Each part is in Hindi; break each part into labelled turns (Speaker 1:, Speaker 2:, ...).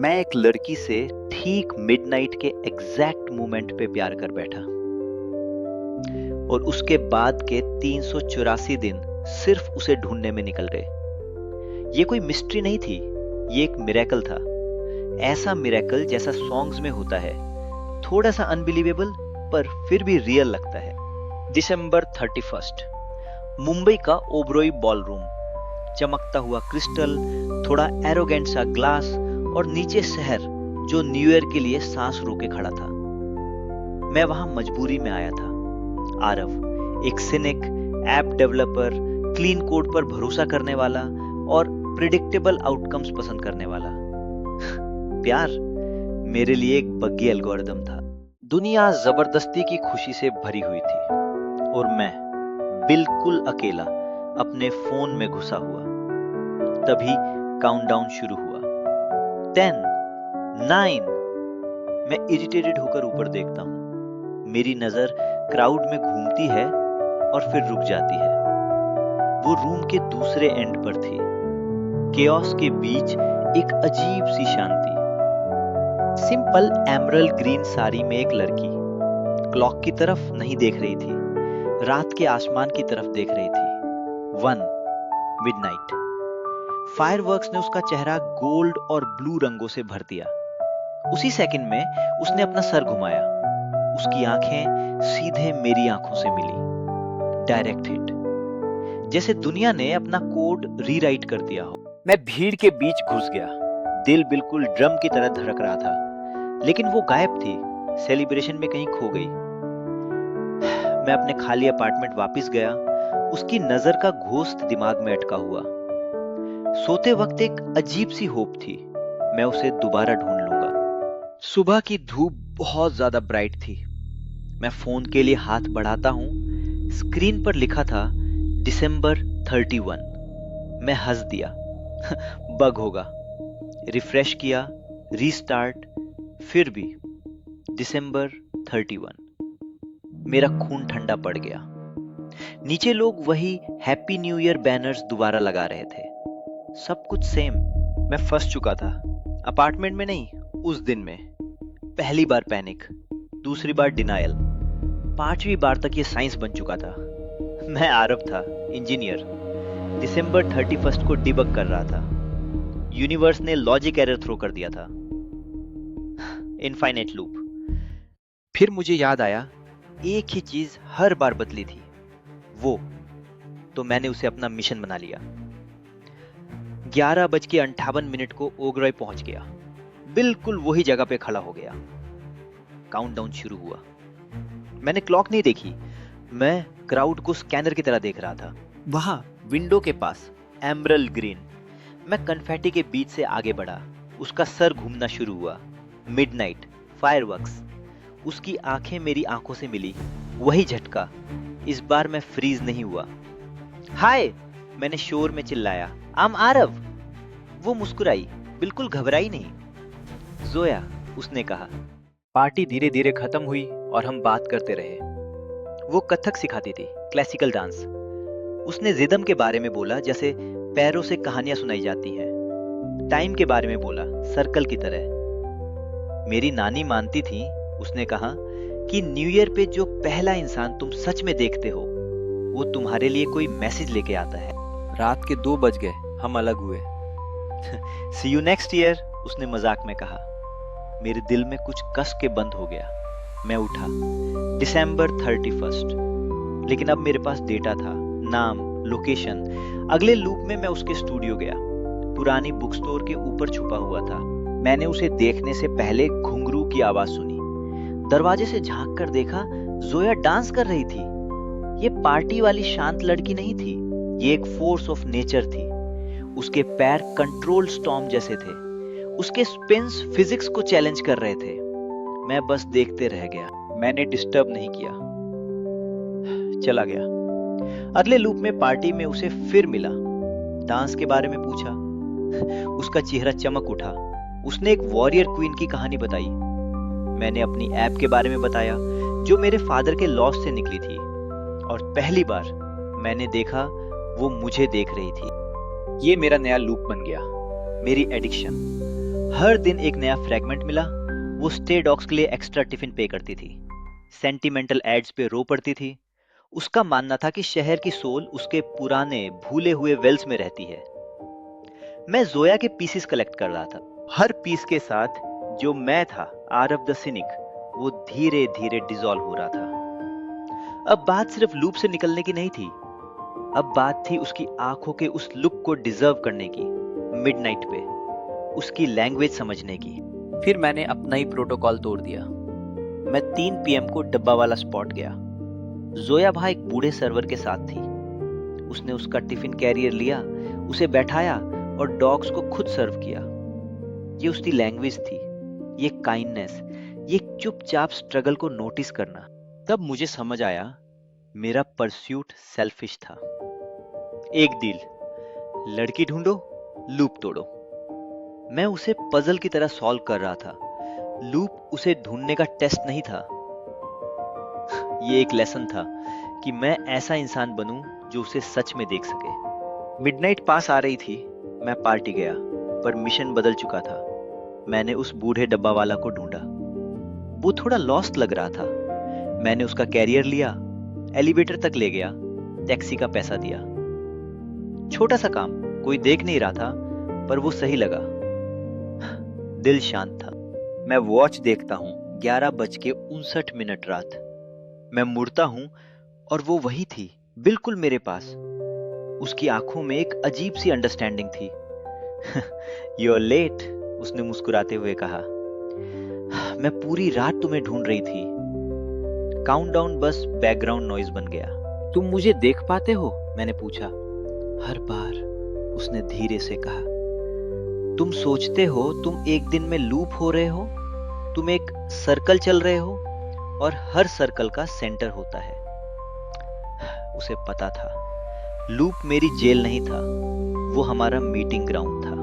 Speaker 1: मैं एक लड़की से ठीक मिडनाइट के एग्जैक्ट मोमेंट पे प्यार कर बैठा और उसके बाद के 384 दिन सिर्फ उसे ढूंढने में निकल गए। ये कोई मिस्ट्री नहीं थी, ये एक मिरेकल था। ऐसा मिरेकल जैसा सॉन्ग्स में होता है, थोड़ा सा अनबिलीवेबल पर फिर भी रियल लगता है। दिसंबर 31, मुंबई का ओबरॉय बॉलरूम, चमकता हुआ क्रिस्टल, थोड़ा एरोगेंट सा ग्लास और नीचे शहर जो न्यू ईयर के लिए सांस रोके खड़ा था। मैं वहां मजबूरी में आया था। आरव, एक scenic, app developer, clean code पर भरोसा करने वाला और प्रिडिक्टेबल आउटकम्स पसंद करने वाला। प्यार मेरे लिए एक बग्गी एल्गोरिदम था। दुनिया जबरदस्ती की खुशी से भरी हुई थी और मैं बिल्कुल अकेला अपने फोन में घुसा हुआ। तभी काउंटडाउन शुरू हुआ। 10, 9। मैं इरिटेटेड होकर ऊपर देखता हूं। मेरी नजर क्राउड में घूमती है और फिर रुक जाती है। वो रूम के दूसरे एंड पर थी। केओस के बीच एक अजीब सी शांति। सिंपल एमरल्ड ग्रीन साड़ी में एक लड़की क्लॉक की तरफ नहीं देख रही थी, रात के आसमान की तरफ देख रही थी। 1 मिडनाइट। फायरवर्क्स ने उसका चेहरा गोल्ड और ब्लू रंगों से भर दिया। उसी सेकंड में उसने अपना सर घुमाया। उसकी आंखें सीधे मेरी आंखों से मिली। डायरेक्ट हिट, जैसे दुनिया ने अपना कोड रीराइट कर दिया हो। मैं भीड़ के बीच घुस गया। दिल बिल्कुल ड्रम की तरह धड़क रहा था, लेकिन वो गायब थी, सेलिब्रेशन में कहीं खो गई। मैं अपने खाली अपार्टमेंट वापस गया। उसकी नजर का घोस्ट दिमाग में अटका हुआ। सोते वक्त एक अजीब सी होप थी, मैं उसे दोबारा ढूंढ लूंगा। सुबह की धूप बहुत ज्यादा ब्राइट थी। मैं फोन के लिए हाथ बढ़ाता हूं। स्क्रीन पर लिखा था दिसंबर 31। मैं हंस दिया। बग होगा। रिफ्रेश किया, रीस्टार्ट, फिर भी दिसंबर 31। मेरा खून ठंडा पड़ गया। नीचे लोग वही हैप्पी न्यू ईयर बैनर्स दोबारा लगा रहे थे। सब कुछ सेम। मैं फंस चुका था, अपार्टमेंट में नहीं, उस दिन में। पहली बार पैनिक, दूसरी बार डिनायल, 5वीं बार तक ये साइंस बन चुका था। मैं आरव था, इंजीनियर। दिसंबर 31 को डिबग कर रहा था। यूनिवर्स ने लॉजिक एरर थ्रो कर दिया था। Infinite loop. फिर मुझे याद आया, एक ही चीज हर बार बदली थी, वो। तो मैंने उसे अपना मिशन बना लिया। 11:58 को ओबरॉय पहुंच गया। बिल्कुल वही जगह पे खड़ा हो गया। काउंटडाउन शुरू हुआ। मैंने क्लॉक नहीं देखी, मैं क्राउड को स्कैनर की तरह देख रहा था। वहां विंडो के पास एमरल्ड ग्रीन। मैं कन्फेटी के बीच से आगे बढ़ा। उसका सर घूमना शुरू हुआ। Midnight, fireworks. उसकी आंखें मेरी आंखों से मिली। वही झटका। इस बार मैं फ्रीज नहीं हुआ। हाय, मैंने शोर में चिल्लाया। आम आरव। वो मुस्कुराई, बिल्कुल घबराई नहीं। जोया, उसने कहा। पार्टी धीरे धीरे खत्म हुई और हम बात करते रहे। वो कथक सिखाती थी, क्लासिकल डांस। उसने रिदम के बारे में बोला, जैसे पैरों से कहानियां सुनाई जाती हैं। टाइम के बारे में बोला, सर्कल की तरह। मेरी नानी मानती थी, उसने कहा कि न्यू ईयर पे जो पहला इंसान तुम सच में देखते हो, वो तुम्हारे लिए कोई मैसेज लेके आता है। रात के 2 बज गए, हम अलग हुए। सी यू नेक्स्ट ईयर, उसने मजाक में कहा। मेरे दिल में कुछ कस के बंद हो गया। मैं उठा। दिसंबर 31। लेकिन अब मेरे पास डेटा था, नाम, लोकेशन। अगले लूप में मैं उसके स्टूडियो गया। पुरानी बुक स्टोर के ऊपर छुपा हुआ था। मैंने उसे देखने से पहले घुंघरू की आवाज सुनी। दरवाजे से झांक कर देखा, जोया डांस कर रही थी। ये पार्टी वाली शांत लड़की नहीं थी, ये एक फोर्स ऑफ नेचर थी। उसके पैर कंट्रोल स्टॉर्म जैसे थे। उसके स्पिन्स फिजिक्स को चैलेंज कर रहे थे। मैं बस देखते रह गया। मैंने डिस्टर्ब नहीं किया, चला गया। अगले लूप में पार्टी में उसे फिर मिला। डांस के बारे में पूछा। उसका चेहरा चमक उठा। उसने एक वॉरियर क्वीन की कहानी बताई। मैंने अपनी ऐप के बारे में बताया, जो मेरे फादर के लॉस से निकली थी। और पहली बार मैंने देखा, वो मुझे देख रही थी। ये मेरा नया लूप बन गया, मेरी एडिक्शन। हर दिन एक नया फ्रेगमेंट मिला। वो स्टे डॉग्स के लिए एक्स्ट्रा टिफिन पे करती थी, सेंटिमेंटल एड्स पे रो पड़ती थी। उसका मानना था कि शहर की सोल उसके पुराने भूले हुए वेल्स में रहती है। मैं जोया के पीसेस कलेक्ट कर रहा था। हर पीस के साथ जो मैं था, आरव द सिनिक, वो धीरे धीरे डिसॉल्व हो रहा था। अब बात सिर्फ लूप से निकलने की नहीं थी, अब बात थी उसकी आंखों के उस लुक को डिजर्व करने की, मिडनाइट पे उसकी लैंग्वेज समझने की। फिर मैंने अपना ही प्रोटोकॉल तोड़ दिया। मैं 3 PM को डब्बा वाला स्पॉट गया। जोया वहां एक बूढ़े सर्वर के साथ थी। उसने उसका टिफिन कैरियर लिया, उसे बैठाया और डॉग्स को खुद सर्व किया। ये उसकी लैंग्वेज थी, ये काइंडनेस, ये चुपचाप स्ट्रगल को नोटिस करना। तब मुझे समझ आया, मेरा परस्यूट सेल्फिश था। एक डील, लड़की ढूंढो, लूप तोड़ो। मैं उसे पजल की तरह सॉल्व कर रहा था, लूप उसे ढूंढने का टेस्ट नहीं था। ये एक लेसन था कि मैं ऐसा इंसान बनूं जो उसे सच में देख सके। मिडनाइट पास आ रही थी, मैं पार्टी गया, पर मिशन बदल चुका था। मैंने उस बूढ़े डब्बा वाला को ढूंढा। वो थोड़ा लॉस्ट लग रहा था। मैंने उसका कैरियर लिया, एलिवेटर तक ले गया, टैक्सी का पैसा दिया। छोटा सा काम, कोई देख नहीं रहा था, पर वो सही लगा। दिल शांत था। मैं वॉच देखता हूं, 11:59 रात। मैं मुड़ता हूं और वो वही थी, बिल्कुल मेरे पास। उसकी आंखों में एक अजीब सी अंडरस्टैंडिंग थी। यू आर लेट, उसने मुस्कुराते हुए कहा। मैं पूरी रात तुम्हें ढूंढ रही थी। काउंटडाउन बस बैकग्राउंड नॉइज बन गया। तुम मुझे देख पाते हो? मैंने पूछा। हर बार, उसने धीरे से कहा। तुम सोचते हो तुम एक दिन में लूप हो रहे हो, तुम एक सर्कल चल रहे हो और हर सर्कल का सेंटर होता है। उसे पता था, लूप मेरी जेल नहीं था, वो हमारा मीटिंग ग्राउंड था।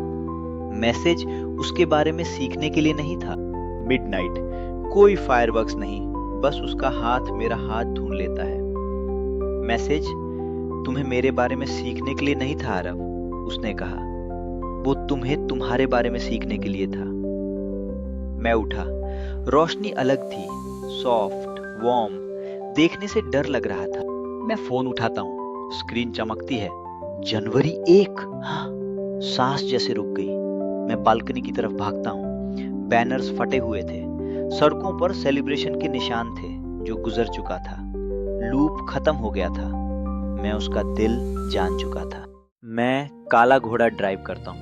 Speaker 1: मैसेज उसके बारे में सीखने के लिए नहीं था। मिडनाइट, कोई फायरवर्क्स नहीं, बस उसका हाथ मेरा हाथ ढूंढ लेता है। मैसेज तुम्हें मेरे बारे में सीखने के लिए नहीं था आरव, उसने कहा। वो तुम्हें तुम्हारे बारे में सीखने के लिए था। मैं उठा। रोशनी अलग थी, सॉफ्ट, वार्म, देखने से डर लग रहा था। मैं फोन उठाता हूं, स्क्रीन चमकती है। जनवरी 1। हाँ, सांस जैसे रुक गई। मैं बालकनी की तरफ भागता हूं। बैनर्स फटे हुए थे, सड़कों पर सेलिब्रेशन के निशान थे जो गुजर चुका था। लूप खत्म हो गया था, मैं उसका दिल जान चुका था। मैं काला घोड़ा ड्राइव करता हूं।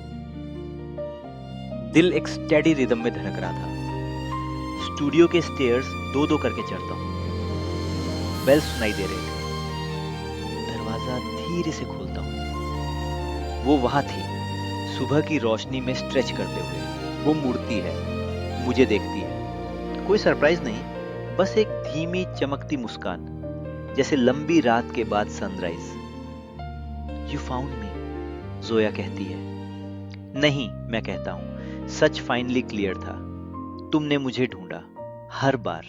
Speaker 1: दिल एक स्टेडी रिदम में धड़क रहा था। स्टूडियो के स्टेयर्स 2-2 करके चढ़ता हूं। बेल सुनाई दे रहे थे। दरवाजा धीरे से खोलता हूं। वो वहां थी, सुबह की रोशनी में स्ट्रेच करते हुए। वो मुड़ती है, मुझे देखती है। कोई सरप्राइज नहीं, बस एक धीमी चमकती मुस्कान, जैसे लंबी रात के बाद sunrise. You found me, Zoya कहती है। नहीं, मैं कहता हूं, सच फाइनली क्लियर था। तुमने मुझे ढूंढा, हर बार।